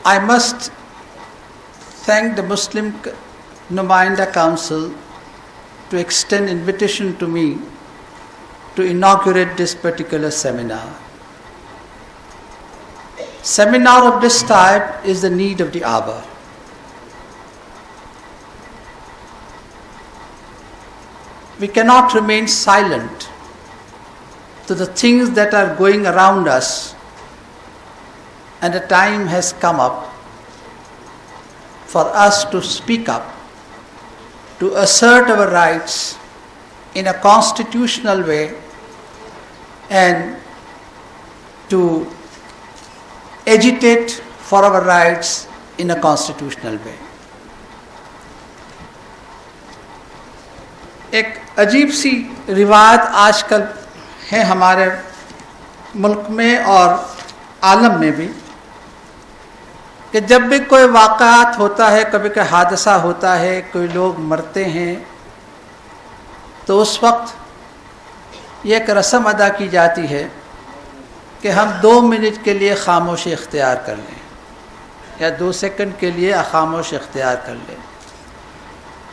I must thank the Muslim Numayanda Council to extend invitation to me to inaugurate this particular seminar. Seminar of this type is the need of the hour. We cannot remain silent to the things that are going around us, and the time has come up for us to speak up, to assert our rights in a constitutional way, and to agitate for our rights in a constitutional way. एक अजीब सी रिवायत आजकल है हमारे मुल्क में और आलम में भी कि जब भी कोई वाक़यात होता है, कभी कोई हादसा होता है, कोई लोग मरते हैं, तो उस वक्त ये एक रस्म अदा की जाती है कि हम 2 मिनट के लिए खामोशी इख्तियार कर लें या 2 सेकंड के लिए खामोशी इख्तियार कर लें।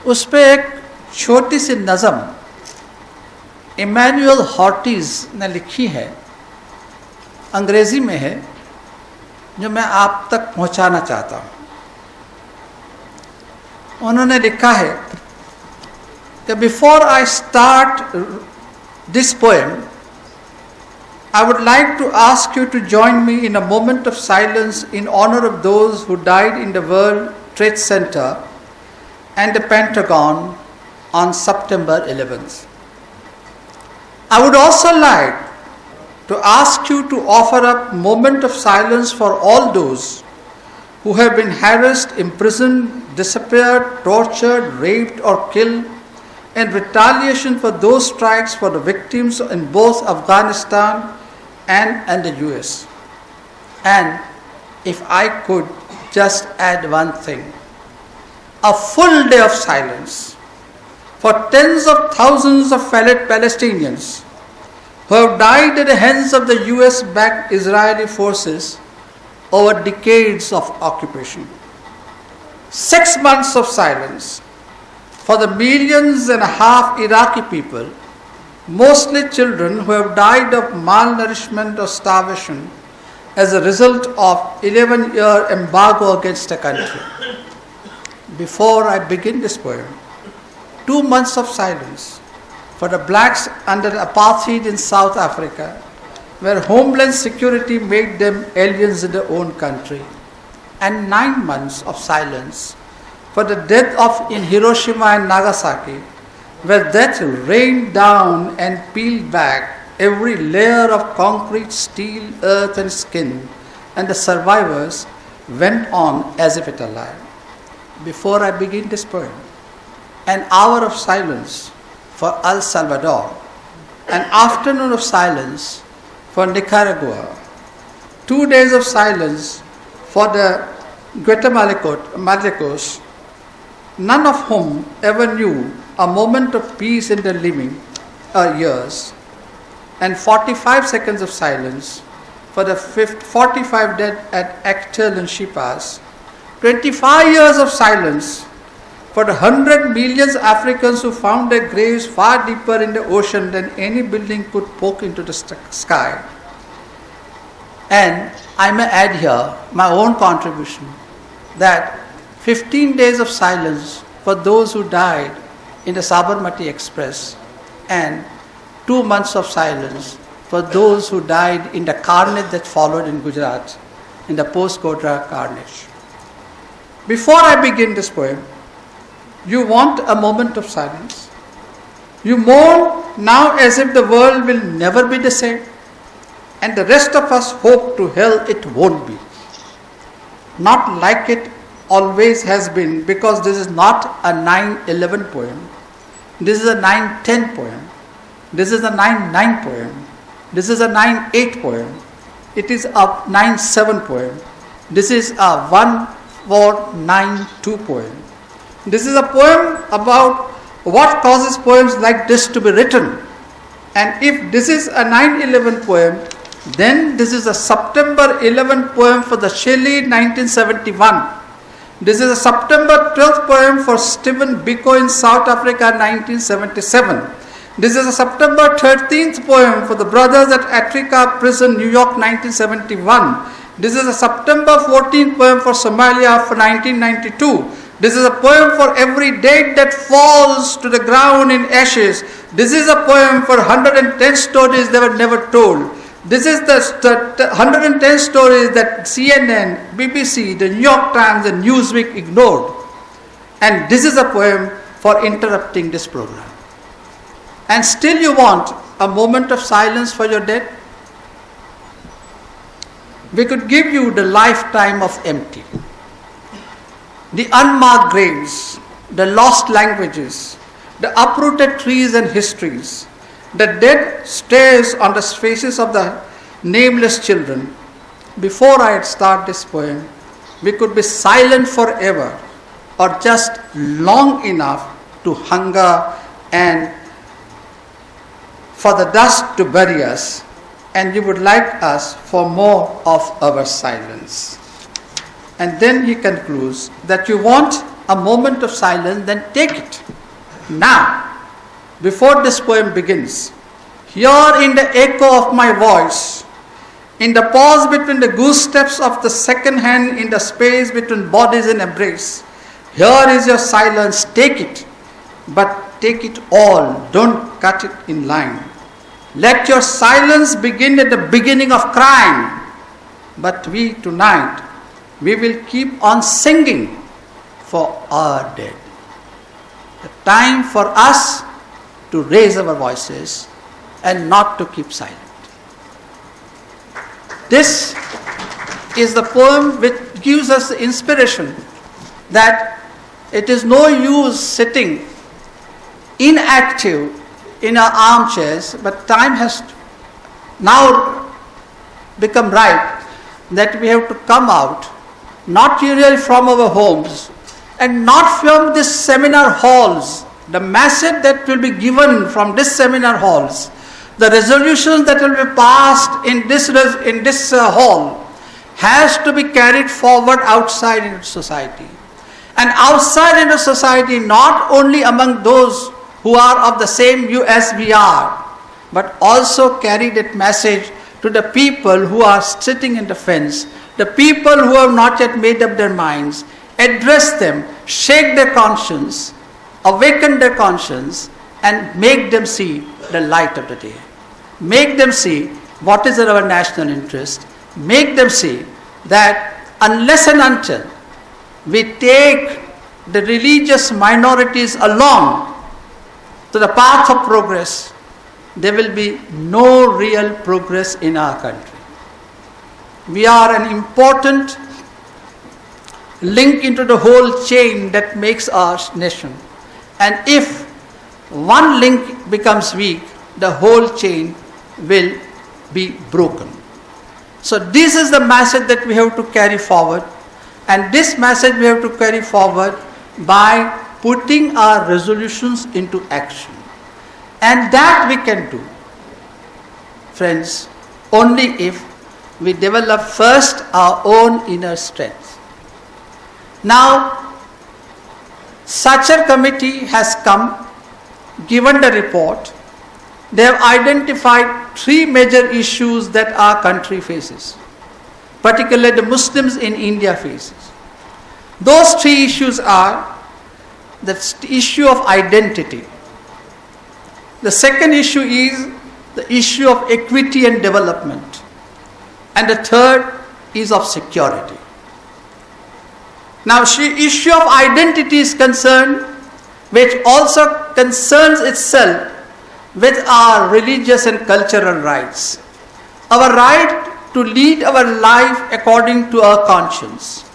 उस पर एक छोटी सी नज़म इमैनुअल हॉर्टिज ने लिखी है, अंग्रेज़ी में है, जो मैं आप तक पहुंचाना चाहता हूं। उन्होंने लिखा है कि before I start this poem, I would like to ask you to join me in a moment of silence in honor of those who died in the World Trade Center and the Pentagon on September 11th. I would also like to ask you to offer up a moment of silence for all those who have been harassed, imprisoned, disappeared, tortured, raped or killed in retaliation for those strikes for the victims in both Afghanistan and the US. And if I could just add one thing, a full day of silence for tens of thousands of fellow Palestinians who have died at the hands of the US-backed Israeli forces over decades of occupation. 6 months of silence for the 1.5 million Iraqi people, mostly children, who have died of malnourishment or starvation as a result of 11-year embargo against the country. Before I begin this poem, 2 months of silence for the blacks under apartheid in South Africa, where Homeland Security made them aliens in their own country, and 9 months of silence for the death in Hiroshima and Nagasaki, where death rained down and peeled back every layer of concrete, steel, earth and skin, and the survivors went on as if it alive. Before I begin this poem, an hour of silence for El Salvador, an afternoon of silence for Nicaragua, 2 days of silence for the Guatemaltecos, none of whom ever knew a moment of peace in their living years, and 45 seconds of silence for the 45 dead at Actel and Chiapas, 25 years of silence for the 100 million Africans who found their graves far deeper in the ocean than any building could poke into the sky. And I may add here my own contribution, that 15 days of silence for those who died in the Sabarmati Express, and 2 months of silence for those who died in the carnage that followed in Gujarat, in the post-Godra carnage. Before I begin this poem, you want a moment of silence. You mourn now as if the world will never be the same, and the rest of us hope to hell it won't be. Not like it always has been, because this is not a 9/11 poem. This is a 9/10 poem. This is a 9/9 poem. This is a 9/8 poem. It is a 9/7 poem. This is a 1/4/9/2 poem. This is a poem about what causes poems like this to be written. And if this is a 9/11 poem, Then this is a September 11th poem for the Shelley 1971. This is a September 12th poem for Stephen Biko in South Africa 1977. This is a September 13th poem for the brothers at Attica Prison, New York 1971. This is a September 14th poem for Somalia for 1992. This is a poem for every date that falls to the ground in ashes. This is a poem for 110 stories that were never told. This is the 110 stories that CNN, BBC, the New York Times and Newsweek ignored. And this is a poem for interrupting this program. And still you want a moment of silence for your dead? We could give you the lifetime of empty. The unmarked graves, the lost languages, the uprooted trees and histories, the dead stares on the faces of the nameless children. Before I start this poem, we could be silent forever or just long enough to hunger and for the dust to bury us, and you would like us for more of our silence. And then he concludes that you want a moment of silence, then take it. Now, before this poem begins, here in the echo of my voice, in the pause between the goose steps of the second hand, in the space between bodies in embrace, here is your silence, take it, but take it all, don't cut it in line. Let your silence begin at the beginning of crime. But we tonight, we will keep on singing for our dead. The time for us to raise our voices and not to keep silent. This is the poem which gives us the inspiration that it is no use sitting inactive in our armchairs, but time has now become ripe that we have to come out, not really from our homes and not from these seminar halls. The message that will be given from this seminar halls, the resolutions that will be passed in this hall has to be carried forward outside in society. And outside in the society, not only among those who are of the same view as we are, but also carry that message to the people who are sitting in the fence, the people who have not yet made up their minds, address them, shake their conscience, awaken their conscience, and make them see the light of the day. Make them see what is in our national interest. Make them see that unless and until we take the religious minorities along to the path of progress, there will be no real progress in our country. We are an important link into the whole chain that makes our nation. And if one link becomes weak, the whole chain will be broken. So this is the message that we have to carry forward. And this message we have to carry forward by putting our resolutions into action. And that we can do, friends, only if we develop first our own inner strength. Now, such a committee has come, given the report. They have identified 3 major issues that our country faces, particularly the Muslims in India faces. Those 3 issues are the issue of identity. The second issue is the issue of equity and development. And the third is of security. Now, the issue of identity is concerned, which also concerns itself with our religious and cultural rights. Our right to lead our life according to our conscience.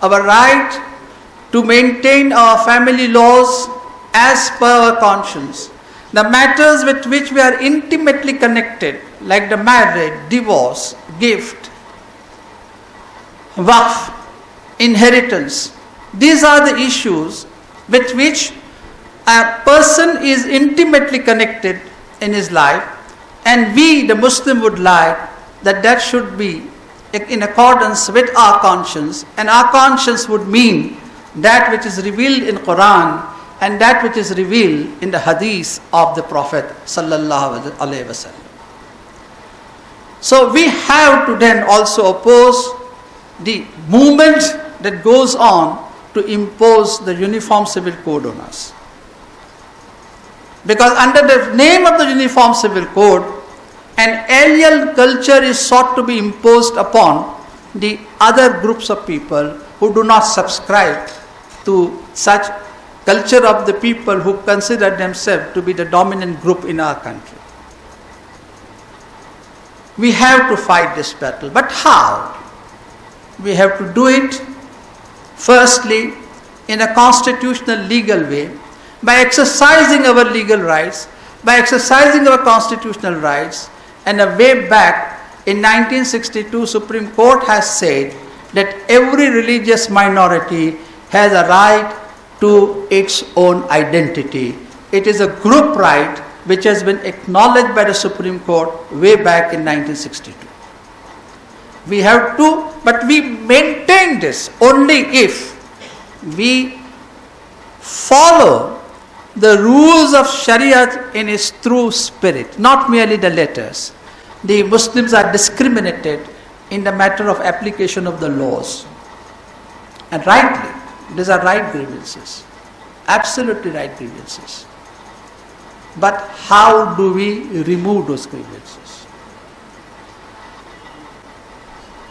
Our right to maintain our family laws as per our conscience. The matters with which we are intimately connected, like the marriage, divorce, gift, waqf, inheritance. These are the issues with which a person is intimately connected in his life, and we, the Muslim, would like that should be in accordance with our conscience, and our conscience would mean that which is revealed in Quran and that which is revealed in the hadith of the Prophet sallallahu alaihi wasallam. So we have to then also oppose the movement that goes on to impose the uniform civil code on us. Because under the name of the uniform civil code, an alien culture is sought to be imposed upon the other groups of people who do not subscribe to such culture of the people who consider themselves to be the dominant group in our country. We have to fight this battle. But how? We have to do it, firstly, in a constitutional legal way, by exercising our legal rights, by exercising our constitutional rights. And a way back in 1962, Supreme Court has said that every religious minority has a right to its own identity. It is a group right which has been acknowledged by the Supreme Court way back in 1962. We have to, but we maintain this only if we follow the rules of Sharia in its true spirit, not merely the letters. The Muslims are discriminated in the matter of application of the laws. And rightly, these are right grievances, absolutely right grievances. But how do we remove those grievances?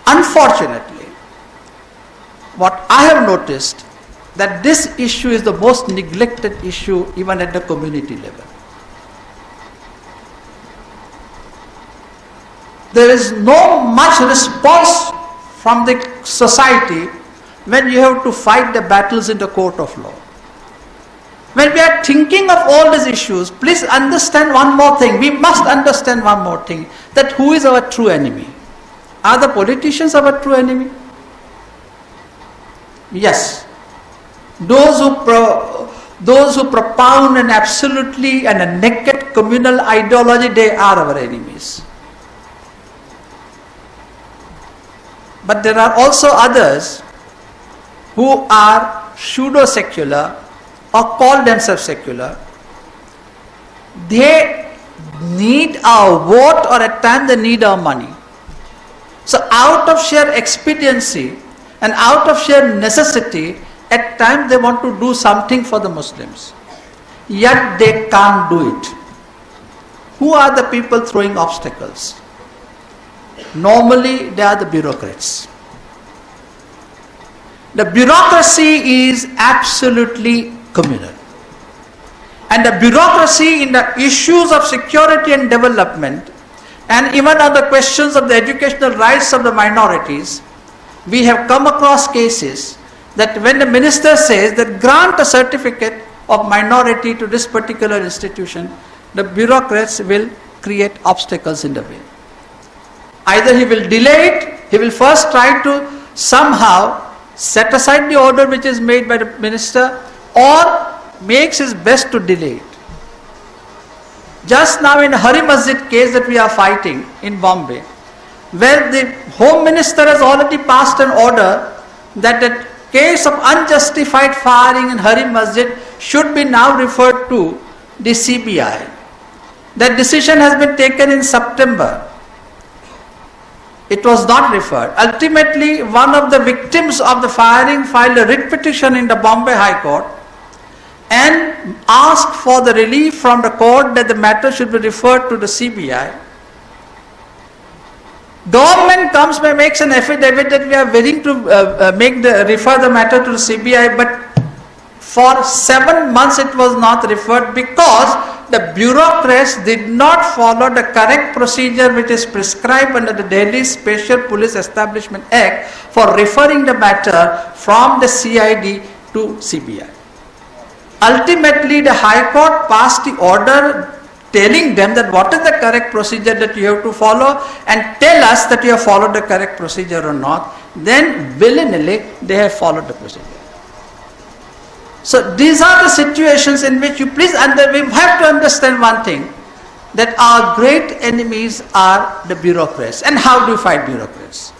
Unfortunately, what I have noticed, that this issue is the most neglected issue even at the community level. There is no much response from the society when you have to fight the battles in the court of law. When we are thinking of all these issues, please understand one more thing. We must understand one more thing, that who is our true enemy? Are the politicians our true enemy? Yes. Those who propound an absolutely and a naked communal ideology, they are our enemies. But there are also others who are pseudo-secular or call themselves secular. They need our vote, or at times they need our money. So out of sheer expediency and out of sheer necessity, at times they want to do something for the Muslims. Yet they can't do it. Who are the people throwing obstacles? Normally they are the bureaucrats. The bureaucracy is absolutely communal. And the bureaucracy in the issues of security and development, and even on the questions of the educational rights of the minorities, we have come across cases that when the minister says that grant a certificate of minority to this particular institution, the bureaucrats will create obstacles in the way. Either he will delay it, he will first try to somehow set aside the order which is made by the minister, or makes his best to delay it. Just now in Hari Masjid case that we are fighting in Bombay, where the Home Minister has already passed an order that the case of unjustified firing in Hari Masjid should be now referred to the CBI. That decision has been taken in September. It was not referred. Ultimately, one of the victims of the firing filed a writ petition in the Bombay High Court and asked for the relief from the court that the matter should be referred to the CBI. Government comes and makes an affidavit that we are willing to refer the matter to the CBI, but for 7 months it was not referred because the bureaucrats did not follow the correct procedure which is prescribed under the Delhi Special Police Establishment Act for referring the matter from the CID to CBI. Ultimately, the High Court passed the order telling them that what is the correct procedure that you have to follow, and tell us that you have followed the correct procedure or not. Then willy-nilly they have followed the procedure. So these are the situations in which we have to understand one thing, that our great enemies are the bureaucrats. And how do you fight bureaucrats?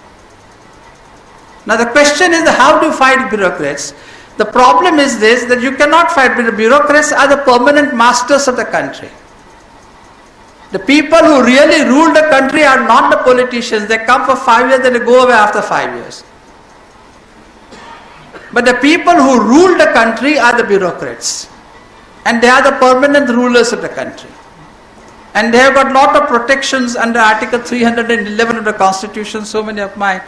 Now the question is, how do you fight bureaucrats? The problem is this, that you cannot fight, but the bureaucrats are the permanent masters of the country. The people who really rule the country are not the politicians. They come for 5 years and they go away after 5 years. But the people who rule the country are the bureaucrats. And they are the permanent rulers of the country. And they have got lot of protections under Article 311 of the Constitution. So many of my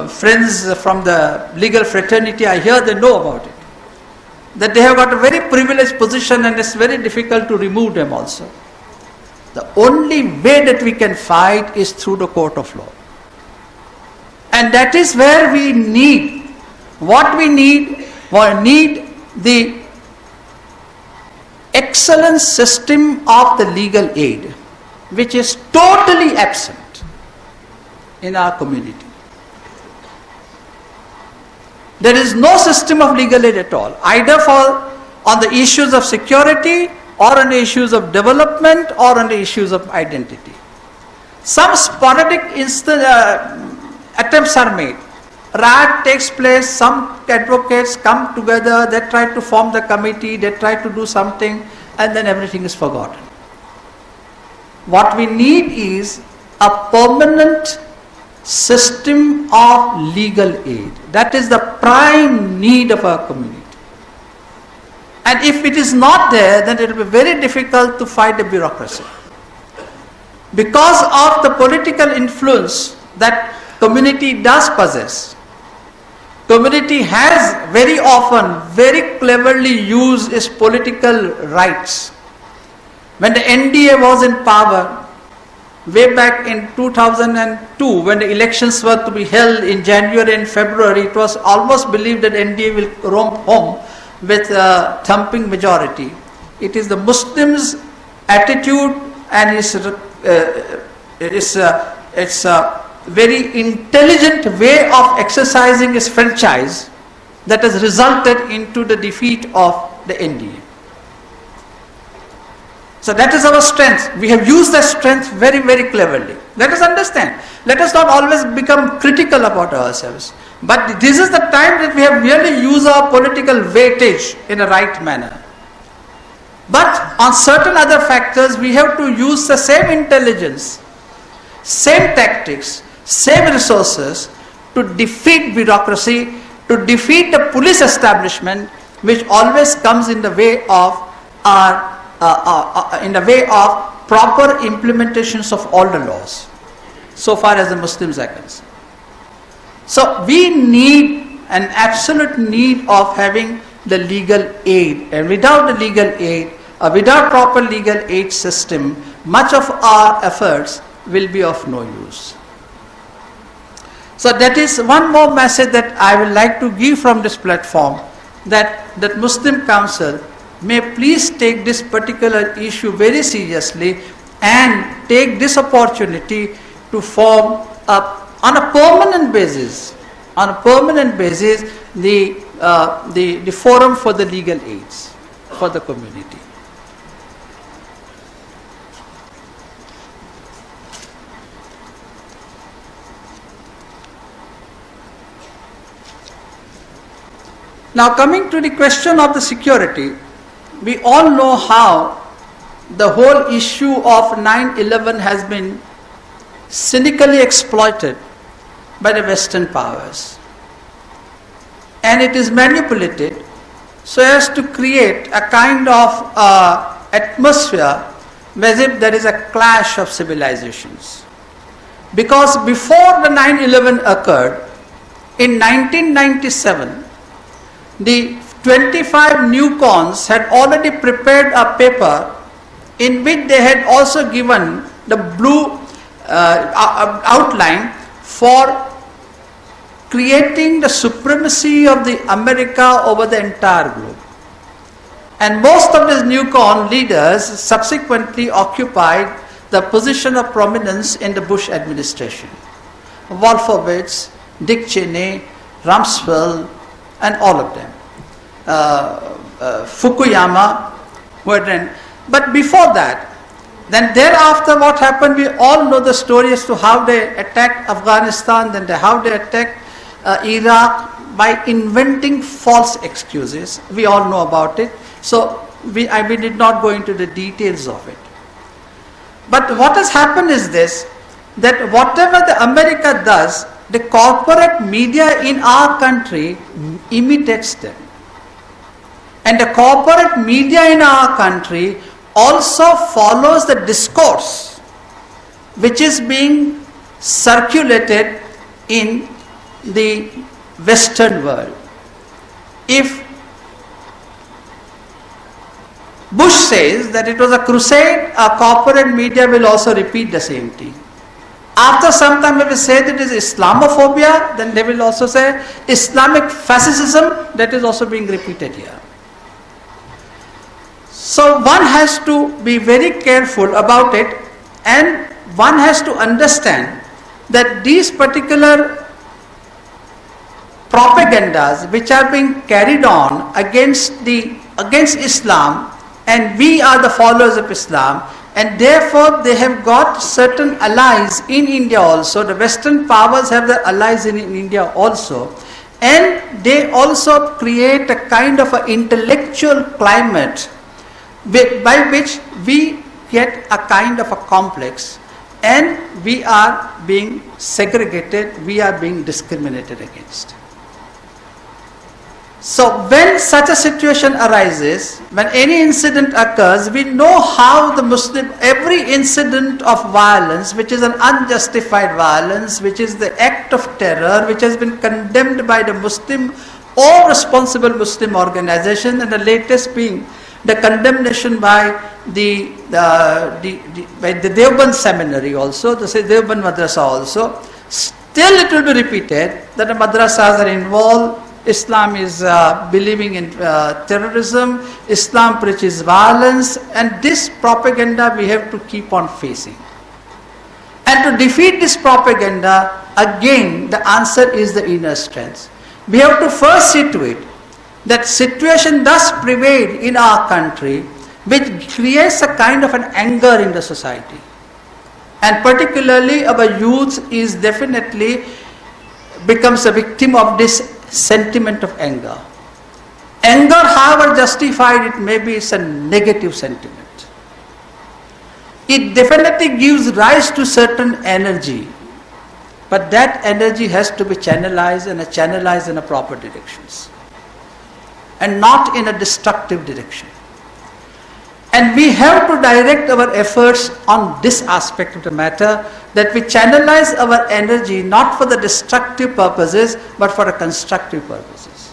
friends from the legal fraternity, I hear they know about it. That they have got a very privileged position and it's very difficult to remove them also. The only way that we can fight is through the court of law. And that is where we need, what we need the excellent system of the legal aid, which is totally absent in our community. There is no system of legal aid at all, either on the issues of security or on the issues of development or on the issues of identity. Some sporadic attempts are made. Riot takes place, some advocates come together, they try to form the committee, they try to do something, and then everything is forgotten. What we need is a permanent system of legal aid. That is the prime need of our community. And if it is not there, then it will be very difficult to fight the bureaucracy. Because of the political influence that community does possess, community has very often, very cleverly used its political rights. When the NDA was in power, way back in 2002, when the elections were to be held in January and February, it was almost believed that NDA will roam home with a thumping majority. It is the Muslims' attitude and its very intelligent way of exercising its franchise that has resulted into the defeat of the NDA. So that is our strength. We have used that strength very, very cleverly. Let us understand. Let us not always become critical about ourselves. But this is the time that we have really used our political weightage in a right manner. But on certain other factors, we have to use the same intelligence, same tactics, same resources to defeat bureaucracy, to defeat the police establishment, which always comes in the way of proper implementations of all the laws, so far as the Muslims are concerned. So we need an absolute need of having the legal aid, and without the legal aid, without proper legal aid system, much of our efforts will be of no use. So that is one more message that I would like to give from this platform, that Muslim Council may please take this particular issue very seriously and take this opportunity to form on a permanent basis, the forum for the legal aids for the community. Now coming to the question of the security, we all know how the whole issue of 9/11 has been cynically exploited by the Western powers. And it is manipulated so as to create a kind of atmosphere as if there is a clash of civilizations. Because before the 9/11 occurred, in 1997, the 25 newcons had already prepared a paper in which they had also given the blue outline for creating the supremacy of the America over the entire globe. And most of these newcon leaders subsequently occupied the position of prominence in the Bush administration. Wolfowitz, Dick Cheney, Rumsfeld, and all of them. Fukuyama, but before that, Then thereafter what happened, we all know the story as to how they attacked Afghanistan, then how they attacked Iraq by inventing false excuses. We all know about it. So we did not go into the details of it. But what has happened is this, that whatever the America does, the corporate media in our country imitates them. And the corporate media in our country also follows the discourse which is being circulated in the Western world. If Bush says that it was a crusade, our corporate media will also repeat the same thing. After some time, if we say that it is Islamophobia, then they will also say Islamic fascism, that is also being repeated here. So one has to be very careful about it, and one has to understand that these particular propagandas which are being carried on against Islam, and we are the followers of Islam, and therefore they have got certain allies in India also. The Western powers have their allies in India also, and they also create a kind of an intellectual climate by which we get a kind of a complex, and we are being segregated, we are being discriminated against. So when such a situation arises, when any incident occurs, we know how every incident of violence, which is an unjustified violence, which is the act of terror, which has been condemned by the Muslim or responsible Muslim organization, and the latest being the condemnation by the Deoband seminary also, the Deoband madrasa also. Still it will be repeated that the madrasas are involved. Islam is believing in terrorism, Islam preaches violence, and this propaganda we have to keep on facing. And to defeat this propaganda, again the answer is the inner strength. We have to first see to it that situation does prevail in our country, which creates a kind of an anger in the society. And particularly our youth is definitely becomes a victim of this sentiment of anger. Anger, however justified it may be, is a negative sentiment. It definitely gives rise to certain energy, but that energy has to be channelized in a proper directions, and not in a destructive direction. And we have to direct our efforts on this aspect of the matter, that we channelize our energy not for the destructive purposes, but for the constructive purposes.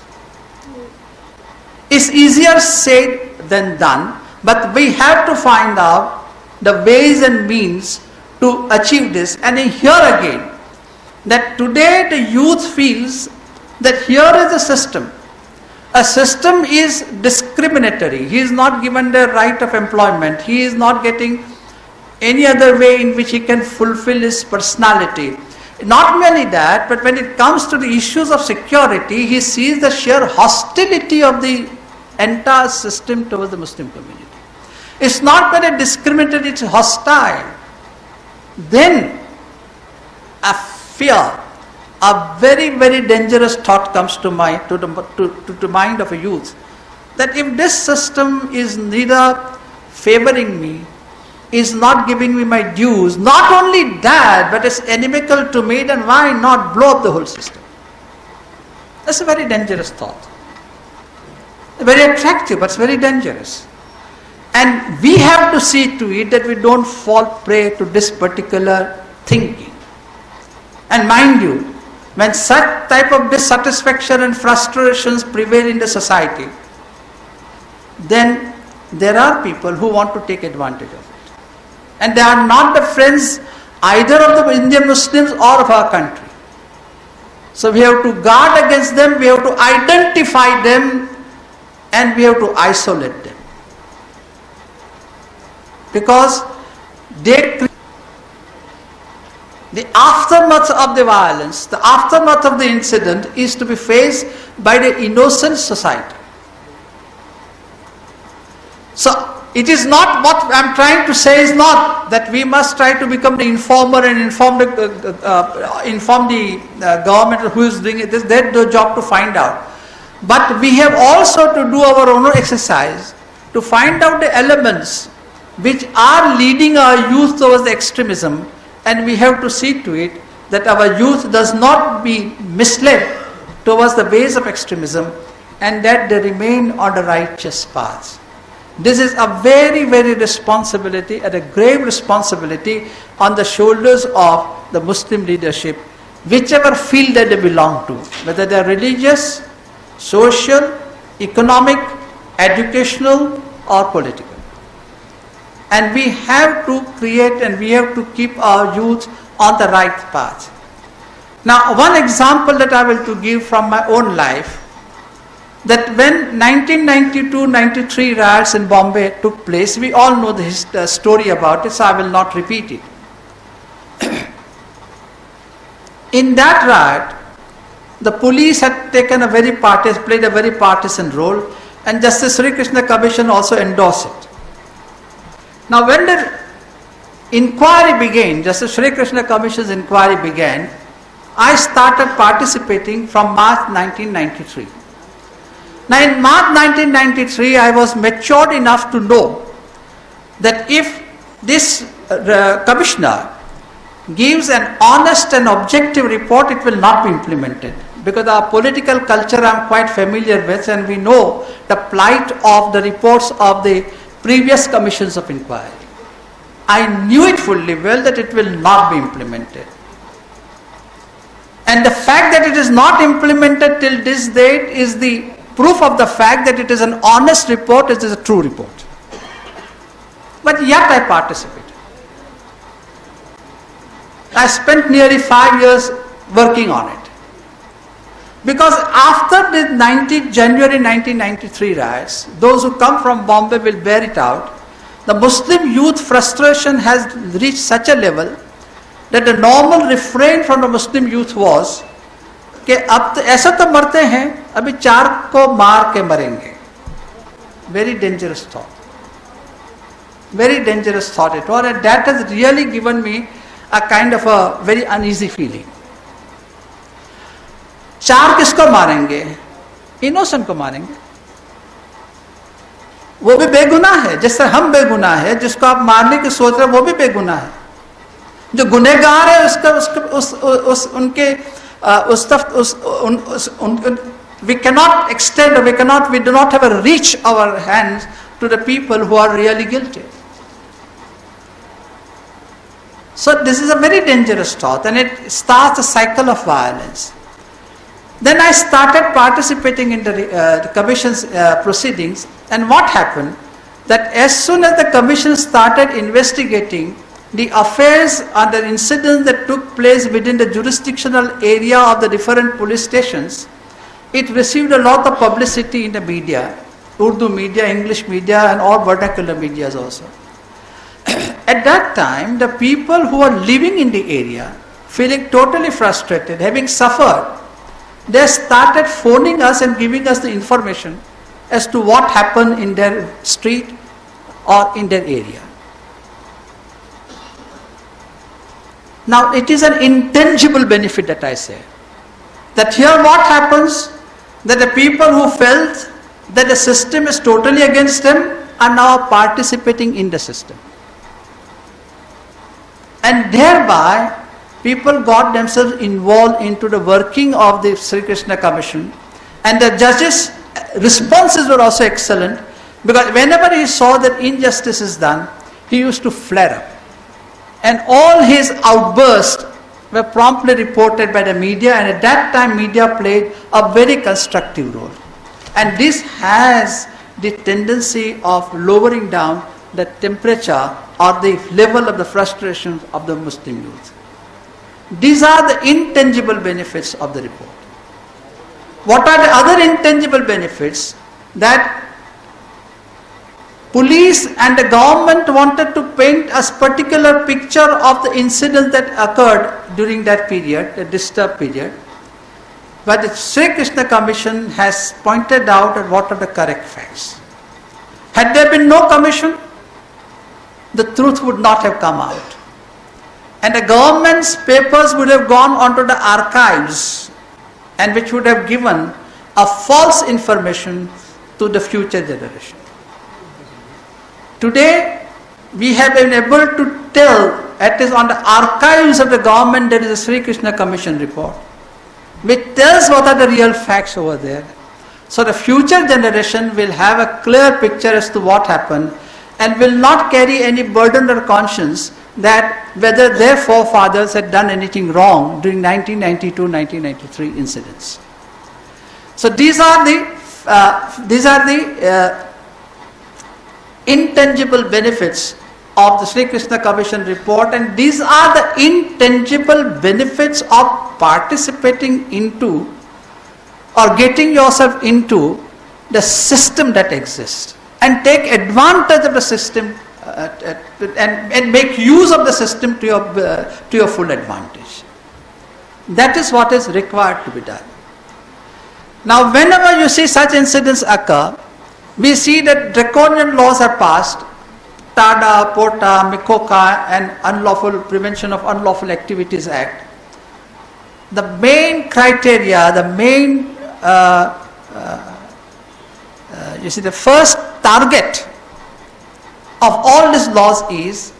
It's easier said than done, but we have to find out the ways and means to achieve this. And here again, that today the youth feels that here is a system. A system is discriminatory. He is not given the right of employment. He is not getting any other way in which he can fulfill his personality. Not merely that, but when it comes to the issues of security, he sees the sheer hostility of the entire system towards the Muslim community. It's not that it discriminated, it's hostile. Then a fear, a very, very dangerous thought comes to the mind of a youth, that if this system is neither favoring me, is not giving me my dues, not only that, but is inimical to me, then why not blow up the whole system? That's a very dangerous thought. Very attractive, but it's very dangerous. And we have to see to it that we don't fall prey to this particular thinking. And mind you, when such type of dissatisfaction and frustrations prevail in the society, then there are people who want to take advantage of it. And they are not the friends either of the Indian Muslims or of our country. So we have to guard against them, we have to identify them, and we have to isolate them. Because the aftermath of the violence, the aftermath of the incident is to be faced by the innocent society. So It is not, what I am trying to say is not that we must try to become the informer and inform the government who is doing it. It is their job to find out. But we have also to do our own exercise to find out the elements which are leading our youth towards the extremism, and we have to see to it that our youth does not be misled towards the ways of extremism and that they remain on the righteous paths. This is a very, very responsibility and a grave responsibility on the shoulders of the Muslim leadership, whichever field that they belong to, whether they are religious, social, economic, educational or political. And we have to create and we have to keep our youth on the right path. Now, one example that I will to give from my own life, that when 1992-93 riots in Bombay took place, we all know the story about it, so I will not repeat it. In that riot, the police had taken played a very partisan role, and Justice Sri Krishna Commission also endorsed it. Now, when the inquiry began, Justice Sri Krishna Commission's inquiry began, I started participating from March 1993. Now, in March 1993, I was matured enough to know that if this commissioner gives an honest and objective report, it will not be implemented. Because our political culture I am quite familiar with, and we know the plight of the reports of the previous commissions of inquiry. I knew it fully well that it will not be implemented. And the fact that it is not implemented till this date is the proof of the fact that it is an honest report, it is a true report. But yet I participated. I spent nearly 5 years working on it. Because after the January 1993 riots, those who come from Bombay will bear it out, the Muslim youth frustration has reached such a level that the normal refrain from the Muslim youth was कि अब तो ऐसा तो मरते हैं, अभी 4 को मार के मरेंगे. Very dangerous thought. Very dangerous thought it was, and that has really given me a kind of a very uneasy feeling. 4 किसको मारेंगे? इनोसेंट को मारेंगे. वो भी बेगुनाह है, जैसे हम बेगुनाह है, जिसको आप मारने की सोच रहे हैं वो भी बेगुनाह है. जो गुनहगार है we cannot extend, or we do not have a reach our hands to the people who are really guilty. So this is a very dangerous thought, and it starts a cycle of violence. Then I started participating in the commission's proceedings, and what happened, that as soon as the commission started investigating the affairs and the incidents that took place within the jurisdictional area of the different police stations, it received a lot of publicity in the media, Urdu media, English media, and all vernacular medias also. At that time, the people who were living in the area, feeling totally frustrated, having suffered, they started phoning us and giving us the information as to what happened in their street or in their area. Now, it is an intangible benefit that I say. That here what happens, that the people who felt that the system is totally against them are now participating in the system. And thereby, people got themselves involved into the working of the Sri Krishna Commission. And the judge's responses were also excellent, because whenever he saw that injustice is done, he used to flare up. And all his outbursts were promptly reported by the media, and at that time media played a very constructive role. And this has the tendency of lowering down the temperature or the level of the frustration of the Muslim youth. These are the intangible benefits of the report. What are the other intangible benefits? That police and the government wanted to paint a particular picture of the incident that occurred during that period, the disturbed period. But the Sri Krishna Commission has pointed out what are the correct facts. Had there been no commission, the truth would not have come out. And the government's papers would have gone onto the archives, and which would have given a false information to the future generation. Today, we have been able to tell, at least on the archives of the government, there is a Sri Krishna Commission report, which tells what are the real facts over there. So the future generation will have a clear picture as to what happened, and will not carry any burden or conscience that whether their forefathers had done anything wrong during 1992-1993 incidents. So these are the intangible benefits of the Sri Krishna Commission report, and these are the intangible benefits of participating into or getting yourself into the system that exists, and take advantage of the system and make use of the system to your full advantage. That is what is required to be done. Now, whenever you see such incidents occur, we see that draconian laws are passed, TADA, POTA, MIKOKA, and Unlawful Prevention of Unlawful Activities Act. The main criteria, the main the first target of all these laws is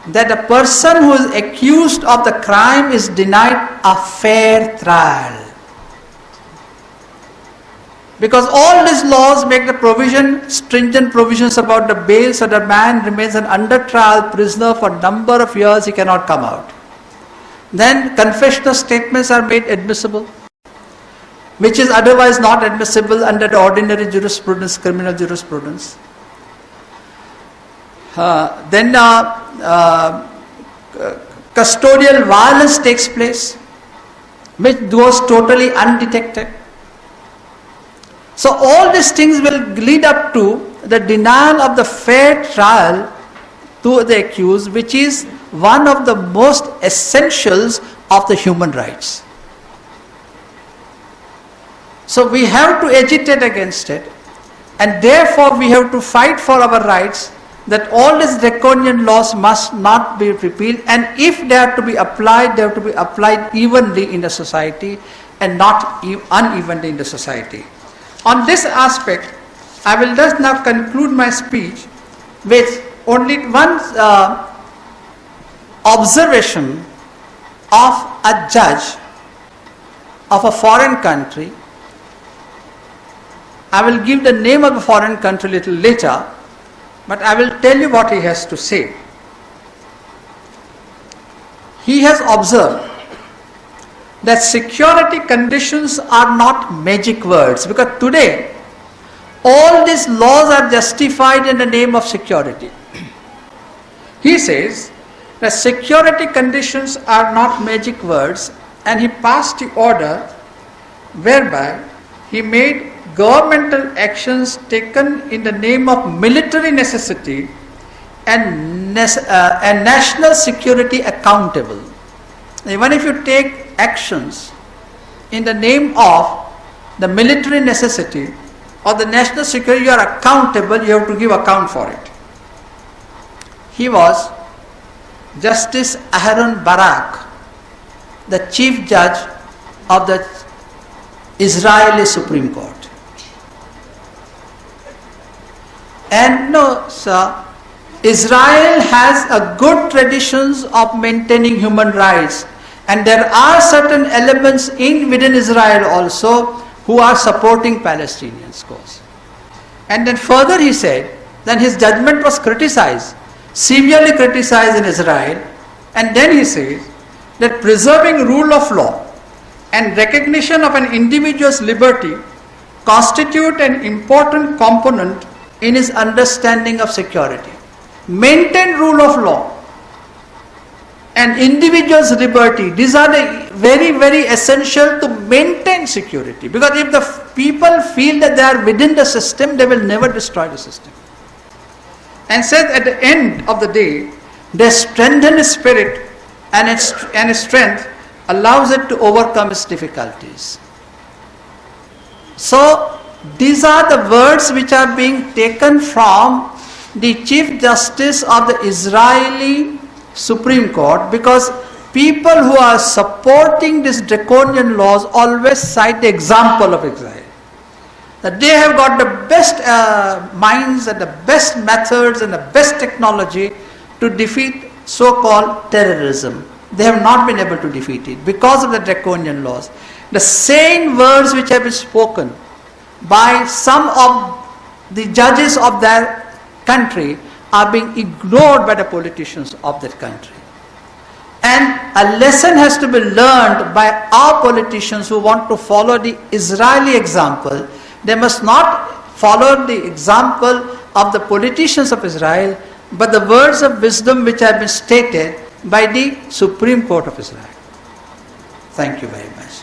that the person who is accused of the crime is denied a fair trial. Because all these laws make the stringent provisions about the bail, so the man remains an under trial prisoner for a number of years, he cannot come out. Then confessional statements are made admissible, which is otherwise not admissible under the ordinary jurisprudence, criminal jurisprudence. Then custodial violence takes place, which goes totally undetected. So all these things will lead up to the denial of the fair trial to the accused, which is one of the most essentials of the human rights. So we have to agitate against it, and therefore we have to fight for our rights, that all these draconian laws must not be repealed, and if they are to be applied, they have to be applied evenly in the society and not unevenly in the society. On this aspect, I will just now conclude my speech with only one observation of a judge of a foreign country. I will give the name of the foreign country a little later, but I will tell you what he has to say. He has observed that security conditions are not magic words, because today all these laws are justified in the name of security. He says that security conditions are not magic words, and he passed the order whereby he made governmental actions taken in the name of military necessity and national security accountable. Even if you take actions in the name of the military necessity or the national security, you are accountable, you have to give account for it. He was Justice Aharon Barak, the chief judge of the Israeli Supreme Court. And no, sir, Israel has a good traditions of maintaining human rights, and there are certain elements within Israel also who are supporting Palestinians' cause. And then further he said, then his judgment was criticized, severely criticized in Israel, and then he says that preserving rule of law and recognition of an individual's liberty constitute an important component in his understanding of security. Maintain rule of law and individual's liberty, these are the very, very essential to maintain security. Because if the people feel that they are within the system, they will never destroy the system. And said at the end of the day, they strengthen its spirit, and its strength allows it to overcome its difficulties. So These are the words which are being taken from the Chief Justice of the Israeli Supreme Court, because people who are supporting these draconian laws always cite the example of Israel. That they have got the best minds and the best methods and the best technology to defeat so-called terrorism. They have not been able to defeat it because of the draconian laws. The same words which have been spoken by some of the judges of their country are being ignored by the politicians of that country. And a lesson has to be learned by our politicians who want to follow the Israeli example. They must not follow the example of the politicians of Israel, but the words of wisdom which have been stated by the Supreme Court of Israel. Thank you very much.